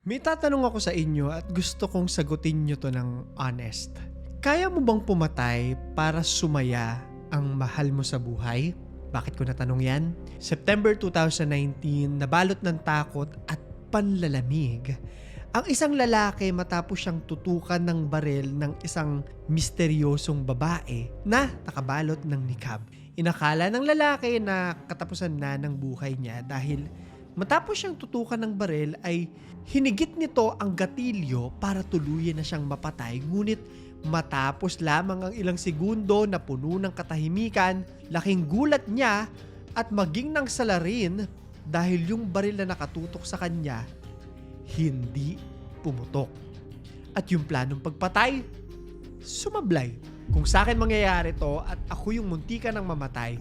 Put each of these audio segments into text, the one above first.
May tatanong ako sa inyo at gusto kong sagutin nyo to ng honest. Kaya mo bang pumatay para sumaya ang mahal mo sa buhay? Bakit ko natanong yan? September 2019, nabalot ng takot at panlalamig ang isang lalaki matapos siyang tutukan ng baril ng isang misteryosong babae na nakabalot ng nikab. Inakala ng lalaki na katapusan na ng buhay niya dahil matapos siyang tutukan ng baril ay hinigit nito ang gatilyo para tuluyan na siyang mapatay. Ngunit matapos lamang ang ilang segundo na puno ng katahimikan, laking gulat niya at maging ng salarin dahil yung baril na nakatutok sa kanya hindi pumutok. At yung planong pagpatay, sumablay. Kung sa akin mangyayari to at ako yung muntika ng mamatay,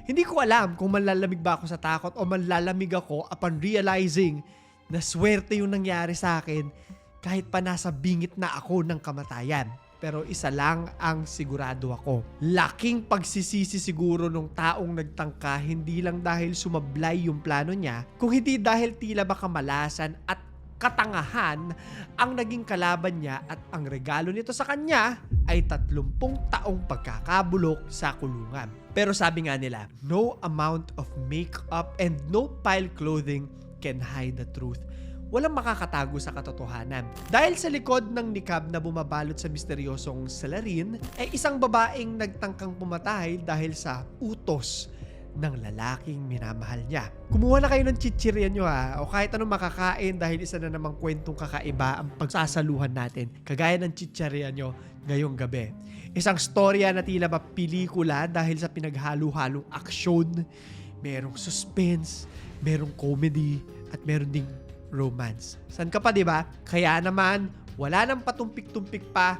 hindi ko alam kung manlalamig ba ako sa takot o manlalamig ako upon realizing na swerte yung nangyari sa akin kahit pa nasa bingit na ako ng kamatayan. Pero isa lang ang sigurado ako. Laking pagsisisi siguro nung taong nagtangka hindi lang dahil sumablay yung plano niya, kung hindi dahil tila ba kamalasan at katangahan ang naging kalaban niya at ang regalo nito sa kanya ay 30 taong pagkakabulok sa kulungan. Pero sabi nga nila, no amount of makeup and no pile clothing can hide the truth. Walang makakatago sa katotohanan. Dahil sa likod ng nikab na bumabalot sa misteryosong salarin ay isang babaeng nagtangkang pumatay dahil sa utos ng lalaking minamahal niya. Kumuha na kayo ng chichirya nyo o kahit anong makakain dahil isa na namang kwentong kakaiba ang pagsasaluhan natin kagaya ng chichirya nyo ngayong gabi. Isang storya na tila ba pelikula dahil sa pinaghalo-halong aksyon, merong suspense, merong comedy, at meron ding romance. San ka pa, di ba? Kaya naman, wala nang patumpik-tumpik pa.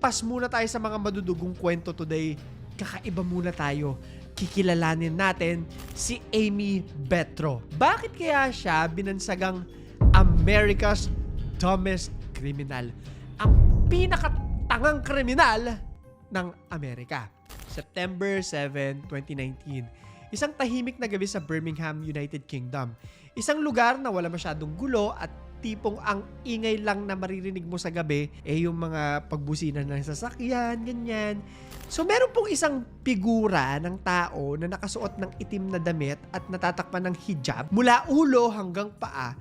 Pas muna tayo sa mga madudugong kwento today. Kakaiba muna tayo. Kikilalanin natin si Amy Betro. Bakit kaya siya binansagang America's Dumbest Criminal? Ang pinakatangang kriminal ng Amerika. September 7, 2019. Isang tahimik na gabi sa Birmingham, United Kingdom. Isang lugar na wala masyadong gulo at tipong ang ingay lang na maririnig mo sa gabi yung mga pagbusinan ng sasakyan, ganyan. So meron pong isang figura ng tao na nakasuot ng itim na damit at natatakpan ng hijab mula ulo hanggang paa.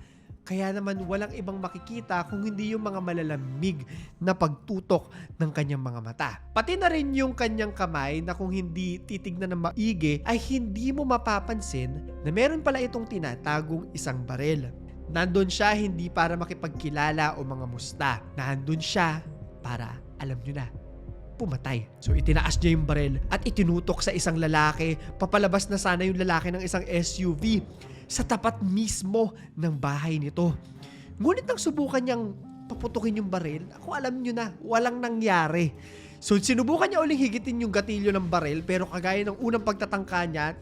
Kaya naman walang ibang makikita kung hindi yung mga malalamig na pagtutok ng kanyang mga mata. Pati na rin yung kanyang kamay na kung hindi titignan ng maigi ay hindi mo mapapansin na meron pala itong tinatagong isang baril. Nandun siya hindi para makipagkilala o mga musta. Nandun siya para, alam nyo na, pumatay. So itinaas niya yung baril at itinutok sa isang lalaki. Papalabas na sana yung lalaki ng isang SUV sa tapat mismo ng bahay nito. Ngunit nang subukan niyang paputukin yung baril, ako alam nyo na, walang nangyari. So sinubukan niya uling higitin yung gatilyo ng baril pero kagaya ng unang pagtatangka niya,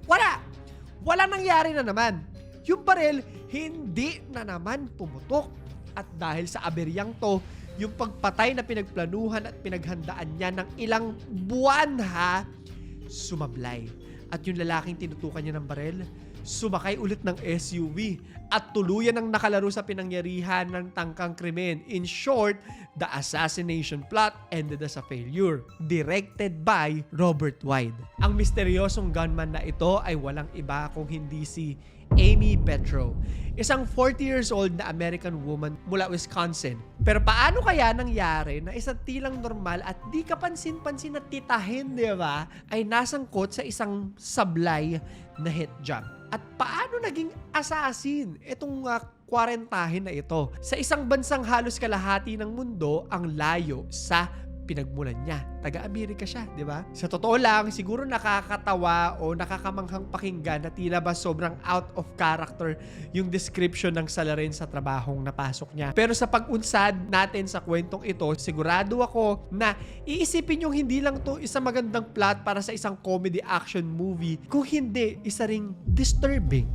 wala nangyari na naman. Yung baril, hindi na naman pumutok. At dahil sa aberyang to, yung pagpatay na pinagplanuhan at pinaghandaan niya ng ilang buwan sumablay. At yung lalaking tinutukan niya ng baril, sumakay ulit ng SUV at tuluyan ng nakalaro sa pinangyarihan ng tangkang krimen. In short, the assassination plot ended as a failure. Directed by Robert Wide. Ang misteryosong gunman na ito ay walang iba kung hindi si Amy Betro, isang 40 years old na American woman mula Wisconsin. Pero paano kaya nangyari na isang tilang normal at di kapansin-pansin na titahin, di ba, ay nasangkot sa isang sablay na hit job? At paano naging assassin itong 40 na ito? Sa isang bansang halos kalahati ng mundo ang layo sa pinagmulan niya. Taga-Amerika siya, di ba? Sa totoo lang, siguro nakakatawa o nakakamanghang pakinggan na tila ba sobrang out of character yung description ng salarin sa trabahong napasok niya. Pero sa pag-unsad natin sa kwentong ito, sigurado ako na iisipin yung hindi lang to isang magandang plot para sa isang comedy action movie, kung hindi, isa ring disturbing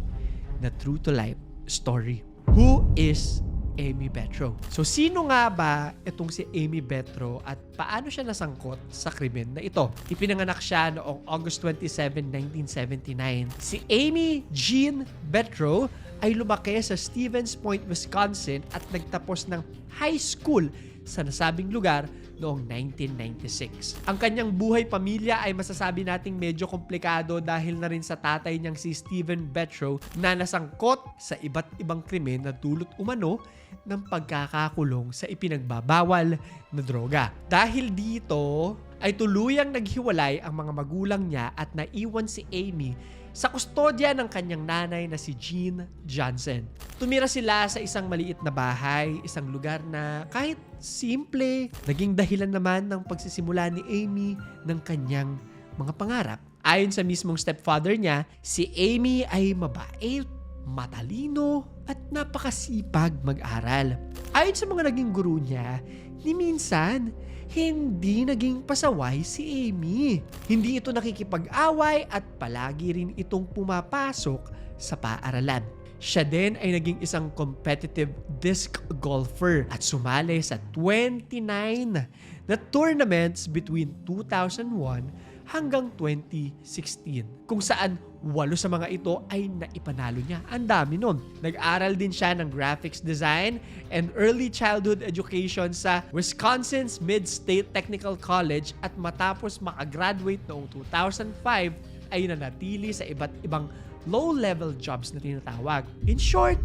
na true-to-life story. Who is Amy Betro? So sino nga ba itong si Amy Betro at paano siya nasangkot sa krimen na ito? Ipinanganak siya noong August 27, 1979. Si Amy Jean Betro ay lumaki sa Stevens Point, Wisconsin at nagtapos ng high school sa nasabing lugar noong 1996. Ang kanyang buhay pamilya ay masasabi nating medyo komplikado dahil na rin sa tatay niyang si Steven Betro na nasangkot sa iba't ibang krimen na dulot umano ng pagkakakulong sa ipinagbabawal na droga. Dahil dito ay tuluyang naghiwalay ang mga magulang niya at naiwan si Amy sa kustodya ng kanyang nanay na si Jean Johnson. Tumira sila sa isang maliit na bahay, isang lugar na kahit simple, naging dahilan naman ng pagsisimula ni Amy ng kanyang mga pangarap. Ayon sa mismong stepfather niya, si Amy ay mabait, matalino, at napakasipag mag-aral. Ayon sa mga naging guru niya, ni minsan, hindi naging pasaway si Amy. Hindi ito nakikipag-away at palagi rin itong pumapasok sa paaralan. Siya din ay naging isang competitive disc golfer at sumali sa 29 na tournaments between 2001 hanggang 2016, kung saan 8 sa mga ito ay naipanalo niya. Ang dami nun. Nag-aral din siya ng graphics design and early childhood education sa Wisconsin's Mid-State Technical College at matapos makagraduate noong 2005 ay nanatili sa iba't ibang low-level jobs na tinatawag. In short,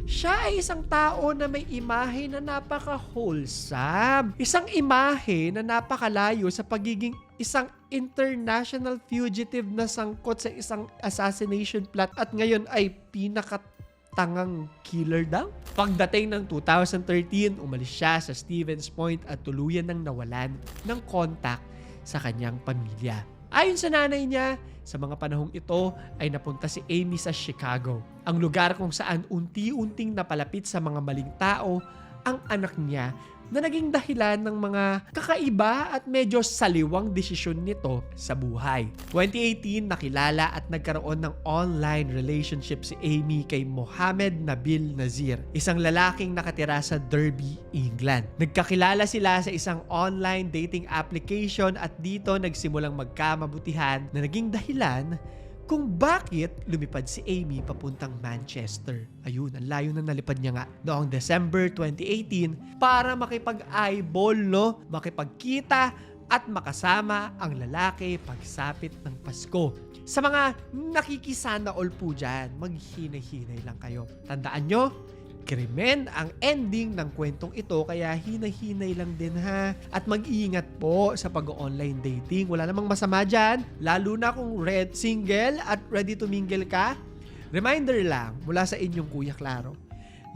siya ay isang tao na may imahe na napaka-wholesome. Isang imahe na napakalayo sa pagiging isang international fugitive na sangkot sa isang assassination plot at ngayon ay pinakatangang killer daw. Pagdating ng 2013, umalis siya sa Stevens Point at tuluyan nang nawalan ng contact sa kanyang pamilya. Ayon sa nanay niya, sa mga panahong ito ay napunta si Amy sa Chicago, ang lugar kung saan unti-unting napalapit sa mga maling tao ang anak niya na naging dahilan ng mga kakaiba at medyo saliwang desisyon nito sa buhay. 2018, nakilala at nagkaroon ng online relationship si Amy kay Mohamed Nabil Nazir, isang lalaking nakatira sa Derby, England. Nagkakilala sila sa isang online dating application at dito nagsimulang magkamabutihan na naging dahilan kung bakit lumipad si Amy papuntang Manchester. Ayun, ang layo na nalipad niya nga noong December 2018 para makipag-eyeball, no? Makipagkita at makasama ang lalaki pagsapit ng Pasko. Sa mga nakikisana all po dyan, maghinay-hinay lang kayo. Tandaan nyo, krimen ang ending ng kwentong ito kaya hinay-hinay lang din ha. At mag-iingat po sa pag-online dating. Wala namang masama dyan, lalo na kung single at ready to mingle ka. Reminder lang mula sa inyong Kuya Claro,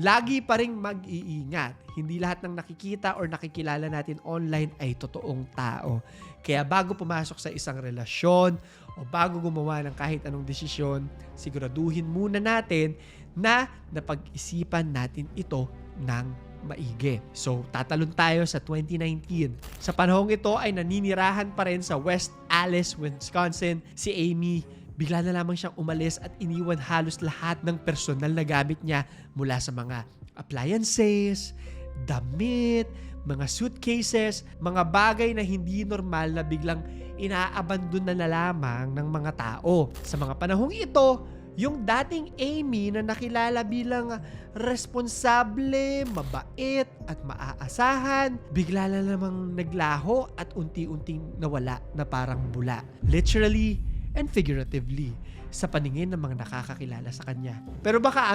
lagi pa ring mag-iingat. Hindi lahat ng nakikita or nakikilala natin online ay totoong tao. Kaya bago pumasok sa isang relasyon o bago gumawa ng kahit anong desisyon, siguraduhin muna natin na napag-isipan natin ito ng maigi. So, tatalon tayo sa 2019. Sa panahong ito ay naninirahan pa rin sa West Allis, Wisconsin si Amy. Bigla na lamang siyang umalis at iniwan halos lahat ng personal na gamit niya mula sa mga appliances, damit, mga suitcases, mga bagay na hindi normal na biglang inaabandon na lamang ng mga tao. Sa mga panahong ito, yung dating Amy na nakilala bilang responsable, mabait at maaasahan, bigla na namang naglaho at unti-unting nawala na parang bula. Literally and figuratively sa paningin ng mga nakakakilala sa kanya. Pero baka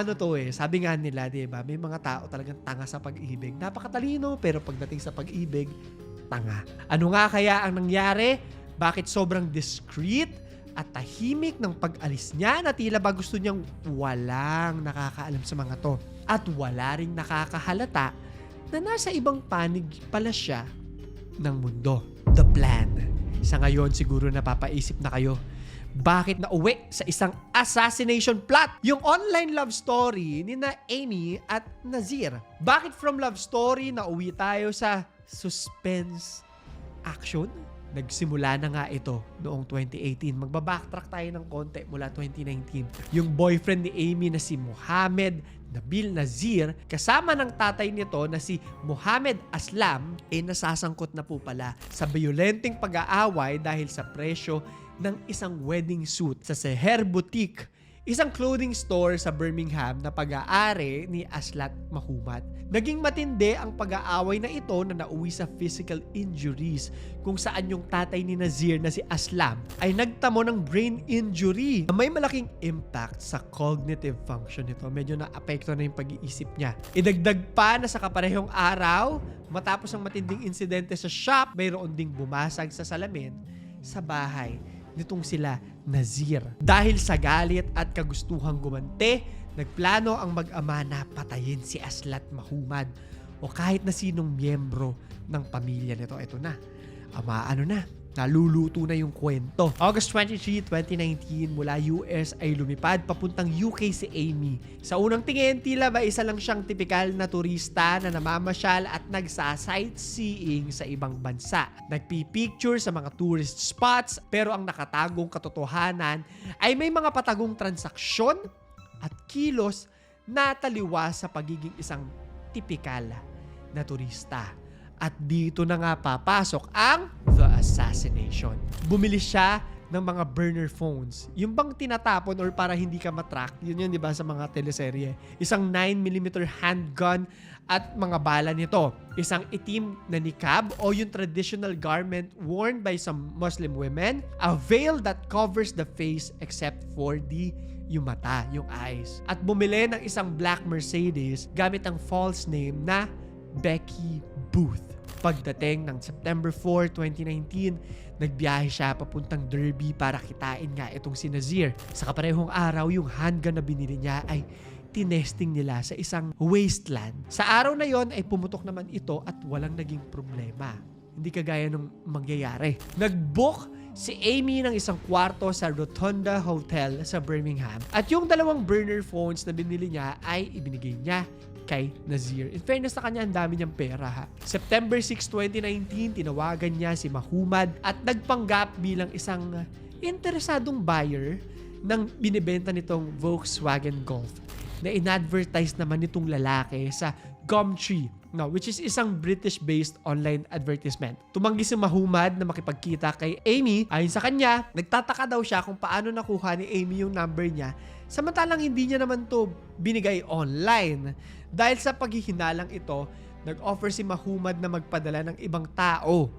sabi nga nila, diba, may mga tao talagang tanga sa pag-ibig. Napakatalino, pero pagdating sa pag-ibig, tanga. Ano nga kaya ang nangyari? Bakit sobrang discreet at tahimik ng pag-alis niya na tila ba gusto niyang walang nakakaalam sa mga to at wala ring nakakahalata na nasa ibang panig pala siya ng mundo. The plan. Sa ngayon siguro napapaisip na kayo, bakit nauwi sa isang assassination plot yung online love story ni na Amy at Nazir? Bakit from love story nauwi tayo sa suspense action? Nagsimula na nga ito noong 2018. Magbabacktrack tayo ng konti mula 2019. Yung boyfriend ni Amy na si Mohamed Nabil Nazir, kasama ng tatay nito na si Mohamed Aslam, nasasangkot na po pala sa violenteng pag-aaway dahil sa presyo ng isang wedding suit sa Seher Boutique, isang clothing store sa Birmingham na pag-aari ni Aslat Mahumad. Naging matindi ang pag-aaway na ito na nauwi sa physical injuries kung saan yung tatay ni Nazir na si Aslam ay nagtamo ng brain injury na may malaking impact sa cognitive function nito. Medyo na-apekto na yung pag-iisip niya. Idagdag pa na sa kaparehong araw, matapos ang matinding insidente sa shop, mayroon ding bumasag sa salamin sa bahay nitong sila Nazir. Dahil sa galit at kagustuhang gumante, nagplano ang mag-ama na patayin si Aslat Mahumad o kahit na sinong miyembro ng pamilya nito. Ito na, naluluto na yung kwento. August 23, 2019, mula US ay lumipad papuntang UK si Amy. Sa unang tingin, tila ba isa lang siyang tipikal na turista na namamasyal at nagsa-sightseeing sa ibang bansa. Nagpipicture sa mga tourist spots, pero ang nakatagong katotohanan ay may mga patagong transaksyon at kilos na taliwas sa pagiging isang tipikal na turista. At dito na nga papasok ang The Assassination. Bumili siya ng mga burner phones. Yung bang tinatapon or para hindi ka matrack, yun di ba sa mga teleserye. Isang 9mm handgun at mga bala nito. Isang itim na niqab o yung traditional garment worn by some Muslim women. A veil that covers the face except for yung mata, yung eyes. At bumili ng isang black Mercedes gamit ang false name na Becky Booth. Pagdating ng September 4, 2019, nagbiyahe siya papuntang Derby para kitain nga itong si Nazir. Sa kaparehong araw, yung handgun na binili niya ay tinesting nila sa isang wasteland. Sa araw na yon ay pumutok naman ito at walang naging problema. Hindi kagaya nung mangyayari. Nag-book si Amy ng isang kwarto sa Rotunda Hotel sa Birmingham. At yung dalawang burner phones na binili niya ay ibinigay niya kay Nazir. In fairness sa kanya, ang dami niyang pera ha. September 6, 2019, tinawagan niya si Mahumad at nagpanggap bilang isang interesadong buyer ng binibenta nitong Volkswagen Golf na in-advertise naman nitong lalaki sa Gumtree, which is isang British-based online advertisement. Tumanggi si Mahumad na makipagkita kay Amy. Ayon sa kanya, nagtataka daw siya kung paano nakuha ni Amy yung number niya, samantalang hindi niya naman to binigay online. Dahil sa paghihinalang ito, nag-offer si Mahumad na magpadala ng ibang tao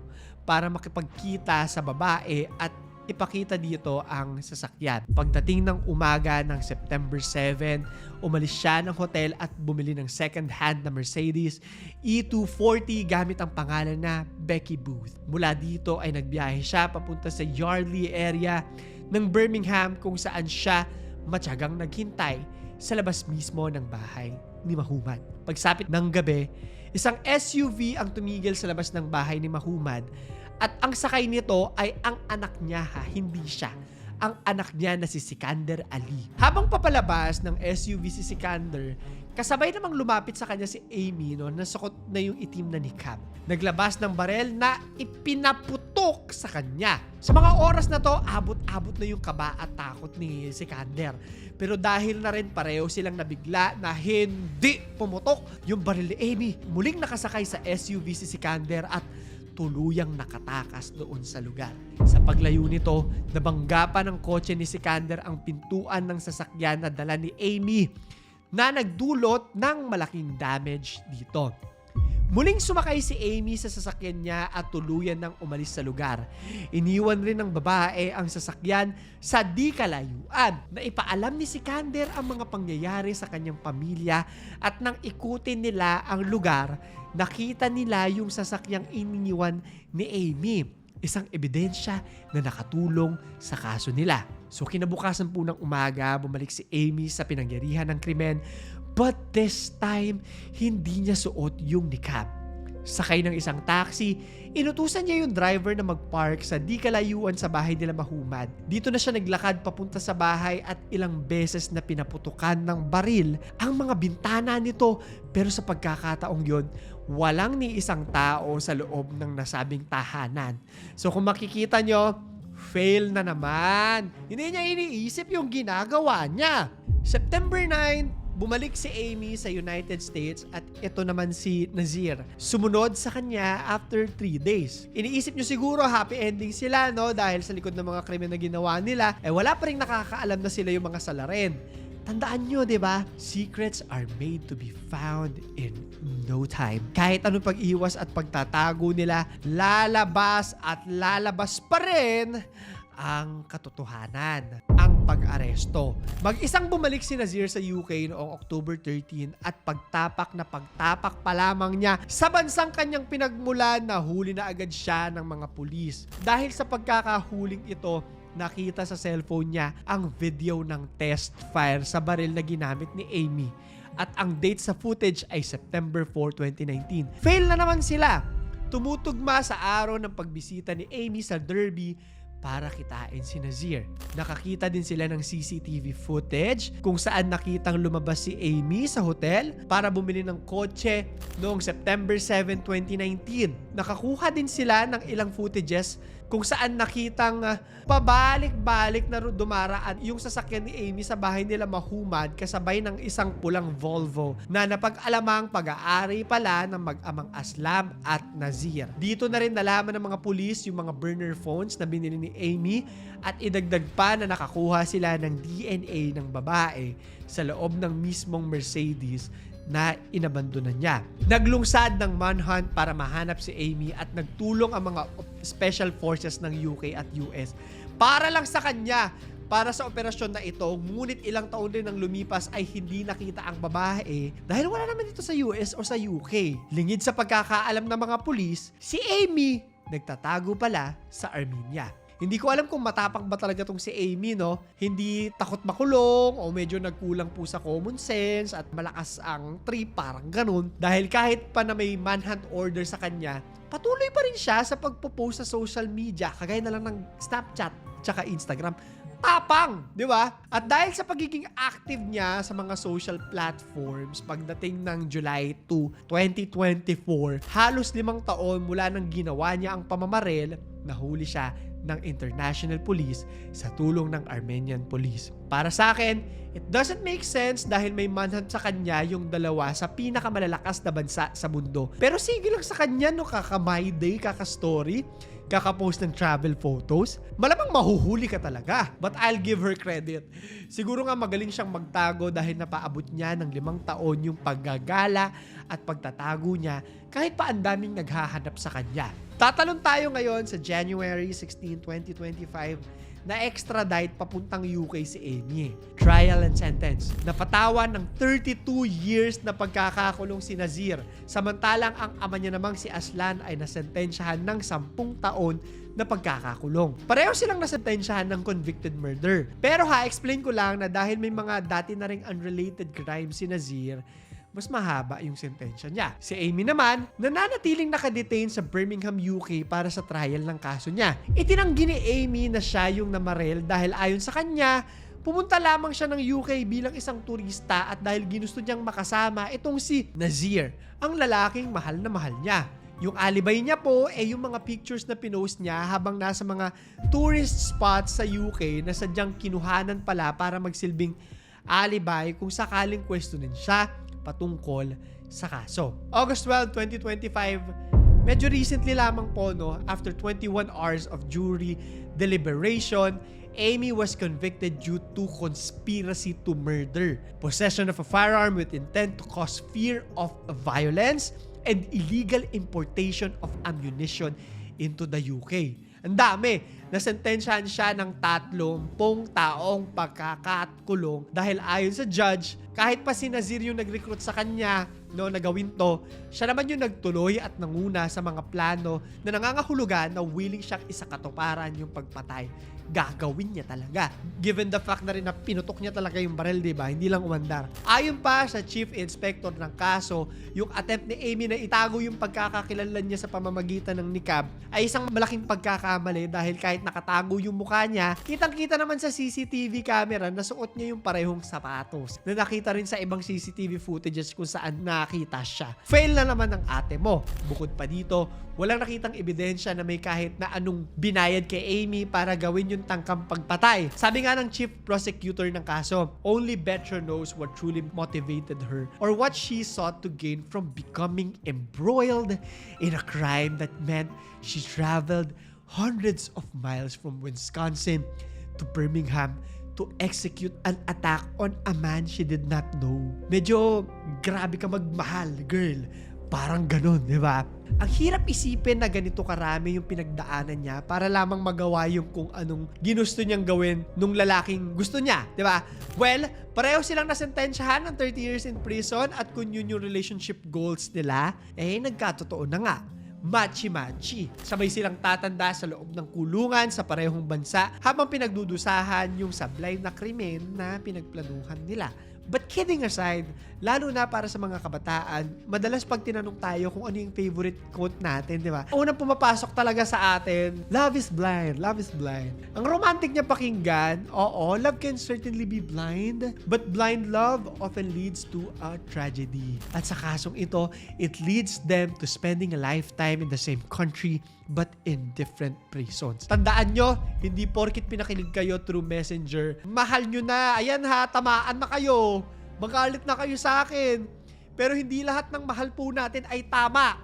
para makipagkita sa babae at ipakita dito ang sasakyan. Pagdating ng umaga ng September 7, umalis siya ng hotel at bumili ng second-hand na Mercedes E240 gamit ang pangalan na Becky Booth. Mula dito ay nagbiyahe siya papunta sa Yardley area ng Birmingham kung saan siya matyagang naghintay sa labas mismo ng bahay ni Mahumad. Pagsapit ng gabi, isang SUV ang tumigil sa labas ng bahay ni Mahumad at ang sakay nito ay ang anak niya hindi siya. Ang anak niya na si Sikander Ali. Habang papalabas ng SUV si Sikander, kasabay namang lumapit sa kanya si Amy na suot na yung itim na niqab. Naglabas ng barel na ipinaputok sa kanya. Sa mga oras na to, abot-abot na yung kaba at takot ni Sikander. Pero dahil na rin pareho silang nabigla na hindi pumutok yung baril ni Amy, muling nakasakay sa SUV si Sikander at tuluyang nakatakas doon sa lugar. Sa paglayo nito, nabangga pa ng kotse ni Sikander ang pintuan ng sasakyan na dala ni Amy na nagdulot ng malaking damage dito. Muling sumakay si Amy sa sasakyan niya at tuluyan nang umalis sa lugar. Iniwan rin ng babae ang sasakyan sa di kalayuan. Naipaalam ni Sikander ang mga pangyayari sa kanyang pamilya at nang ikutin nila ang lugar, nakita nila yung sasakyang iniwan ni Amy. Isang ebidensya na nakatulong sa kaso nila. So kinabukasan po ng umaga, bumalik si Amy sa pinangyarihan ng krimen. But this time, hindi niya suot yung niqab. Sakay ng isang taxi, inutusan niya yung driver na magpark sa di kalayuan sa bahay nila Mahumad. Dito na siya naglakad papunta sa bahay at ilang beses na pinaputukan ng baril ang mga bintana nito. Pero sa pagkakataong yon, walang ni isang tao sa loob ng nasabing tahanan. So kung makikita nyo, fail na naman. Hindi niya iniisip yung ginagawa niya. September 9, bumalik si Amy sa United States at ito naman si Nazir. Sumunod sa kanya after 3 days. Iniisip nyo siguro happy ending sila, no? Dahil sa likod ng mga krimen na ginawa nila, wala pa rin nakakaalam na sila yung mga salarin. Tandaan nyo, di ba? Secrets are made to be found in no time. Kahit anong pag-iwas at pagtatago nila, lalabas at lalabas pa rin ang katotohanan, ang pag-aresto. Mag-isang bumalik si Nazir sa UK noong October 13 at pagtapak pa lamang niya sa bansang kanyang pinagmulan, nahuli na agad siya ng mga pulis. Dahil sa pagkakahuling ito, nakita sa cellphone niya ang video ng test fire sa baril na ginamit ni Amy. At ang date sa footage ay September 4, 2019. Fail na naman sila. Tumutugma sa araw ng pagbisita ni Amy sa Derby para kitain si Nazir. Nakakita din sila ng CCTV footage kung saan nakitang lumabas si Amy sa hotel para bumili ng kotse noong September 7, 2019. Nakakuha din sila ng ilang footages kung saan nakitang pabalik-balik na dumaraan yung sasakyan ni Amy sa bahay nila Mahumad kasabay ng isang pulang Volvo na napag-alamang pag-aari pala ng mag-amang Aslam at Nazir. Dito na rin nalaman ng mga pulis yung mga burner phones na binili ni Amy at idagdag pa na nakakuha sila ng DNA ng babae sa loob ng mismong Mercedes na inabandonan niya. Naglungsad ng manhunt para mahanap si Amy at nagtulong ang mga special forces ng UK at US para lang sa kanya, para sa operasyon na ito. Ngunit ilang taon din ang lumipas ay hindi nakita ang babae dahil wala naman dito sa US o sa UK. Lingid sa pagkakaalam ng mga pulis, si Amy nagtatago pala sa Armenia. Hindi ko alam kung matapang ba talaga tong si Amy, no? Hindi takot makulong o medyo nagkulang po sa common sense at malakas ang trip, parang ganun. Dahil kahit pa na may manhunt order sa kanya, patuloy pa rin siya sa pagpo-post sa social media, kagaya na lang ng Snapchat tsaka Instagram. Tapang, di ba? At dahil sa pagiging active niya sa mga social platforms pagdating ng July 2, 2024, halos 5 taon mula nang ginawa niya ang pamamaril, nahuli siya ng International Police sa tulong ng Armenian Police. Para sa akin, it doesn't make sense dahil may manhunt sa kanya yung dalawa sa pinakamalalakas na bansa sa mundo. Pero sige lang sa kanya, no, kaka-my day, kaka-story, kaka-post ng travel photos, malamang mahuhuli ka talaga. But I'll give her credit. Siguro nga magaling siyang magtago dahil napaabot niya ng 5 taon yung paggagala at pagtatago niya kahit pa ang daming naghahanap sa kanya. Tatalon tayo ngayon sa January 16, 2025 na extradite papuntang UK si Amy. Trial and sentence. Napatawan ng 32 years na pagkakakulong si Nazir. Samantalang ang ama niya namang si Aslan ay nasentensyahan ng 10 taon na pagkakakulong. Pareho silang nasentensyahan ng convicted murder. Pero explain ko lang na dahil may mga dati na ring unrelated crimes si Nazir, mas mahaba yung sentensya niya. Si Amy naman, nananatiling nakadetain sa Birmingham, UK para sa trial ng kaso niya. Itinanggi ni Amy na siya yung namaril dahil ayon sa kanya, pumunta lamang siya ng UK bilang isang turista at dahil ginusto niyang makasama itong si Nazir, ang lalaking mahal na mahal niya. Yung alibay niya po ay yung mga pictures na pinost niya habang nasa mga tourist spots sa UK na sadyang kinuhanan pala para magsilbing alibay kung sakaling questionin siya patungkol sa kaso. August 12, 2025, medyo recently lamang po, no, after 21 hours of jury deliberation, Amy was convicted due to conspiracy to murder, possession of a firearm with intent to cause fear of violence, and illegal importation of ammunition into the UK. Ang dami. Nasentensyahan siya ng 30 taong pagkakakulong dahil ayon sa judge, kahit pa si Nazir yung nag-recruit sa kanya, no, na gawin to, siya naman yung nagtuloy at nanguna sa mga plano na nangangahulugan na willing siyang isakatuparan yung pagpatay. Gagawin niya talaga. Given the fact na rin na pinutok niya talaga yung baril, diba? Hindi lang umandar. Ayon pa sa chief inspector ng kaso, yung attempt ni Amy na itago yung pagkakakilanlan niya sa pamamagitan ng niqab ay isang malaking pagkakamali dahil kahit kahit nakatago yung mukha niya, kitang-kita naman sa CCTV camera na suot niya yung parehong sapatos. Na nakita rin sa ibang CCTV footages kung saan nakita siya. Fail na naman ng ate mo. Bukod pa dito, walang nakitang ebidensya na may kahit na anong binayad kay Amy para gawin yung tangkang pagpatay. Sabi nga ng chief prosecutor ng kaso, only Betcha knows what truly motivated her or what she sought to gain from becoming embroiled in a crime that meant she traveled hundreds of miles from Wisconsin to Birmingham to execute an attack on a man she did not know. Medyo grabe ka magmahal, girl. Parang ganun, di ba? Ang hirap isipin na ganito karami yung pinagdaanan niya para lamang magawa yung kung anong ginusto niyang gawin nung lalaking gusto niya, di ba? Well, pareho silang nasentensyahan ng 30 years in prison at kung yun yung relationship goals nila, nagkatotoo na nga. Machi-machi. Sabay silang tatanda sa loob ng kulungan sa parehong bansa habang pinagdudusahan yung sablay na krimen na pinagplanuhan nila. But kidding aside, lalo na para sa mga kabataan, madalas pag tinanong tayo kung ano yung favorite quote natin, di ba? Unang pumapasok talaga sa atin, love is blind, love is blind. Ang romantic niya pakinggan, oo, love can certainly be blind, but blind love often leads to a tragedy. At sa kasong ito, it leads them to spending a lifetime in the same country but in different prisons. Tandaan nyo, hindi porkit pinakilig kayo through messenger, mahal nyo na, ayan ha, tamaan na kayo, magalit na kayo sa akin. Pero hindi lahat ng mahal po natin ay tama.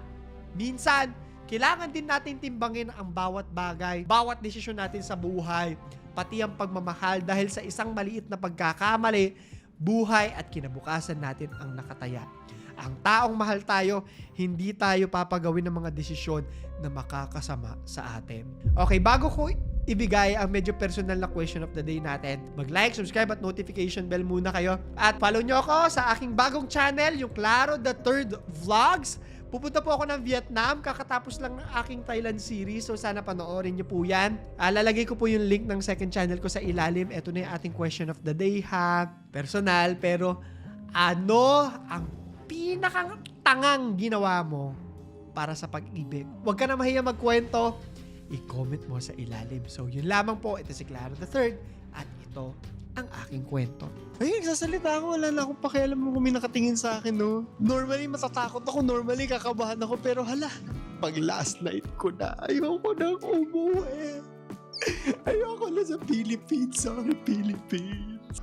Minsan, kailangan din natin timbangin ang bawat bagay, bawat desisyon natin sa buhay, pati ang pagmamahal dahil sa isang maliit na pagkakamali, buhay at kinabukasan natin ang nakataya. Ang taong mahal tayo, hindi tayo papagawin ng mga desisyon na makakasama sa atin. Okay, bago ko ibigay ang medyo personal na question of the day natin, mag-like, subscribe at notification bell muna kayo. At follow nyo ako sa aking bagong channel, yung Claro the Third Vlogs. Pupunta po ako ng Vietnam, kakatapos lang ng aking Thailand series, so sana panoorin nyo po yan. Lalagay ko po yung link ng second channel ko sa ilalim. Ito na yung ating question of the day ha. Personal, pero ano ang pinakang tangang ginawa mo para sa pag-ibig? Huwag ka na mahiya magkwento, i-comment mo sa ilalim. So yun lamang po, ito si Claro the Third at ito ang aking kwento. Ay, nagsasalita ako, wala na akong pakialam mo kung may nakatingin sa akin, no? Normally, matatakot ako, normally, kakabahan ako, pero hala, pag last night ko na, ayoko nang umuwi. Ayoko na sa Philippines, sorry Philippines.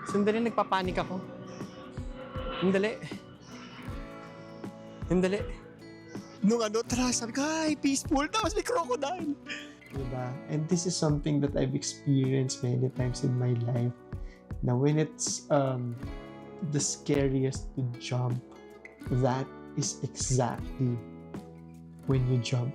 Sandali, nagpapanik ako. Sandali. Nung tara, sabi ko, ay, peaceful, tapos may crocodile. Diba? And this is something that I've experienced many times in my life. Now, when it's the scariest to jump, that is exactly when you jump.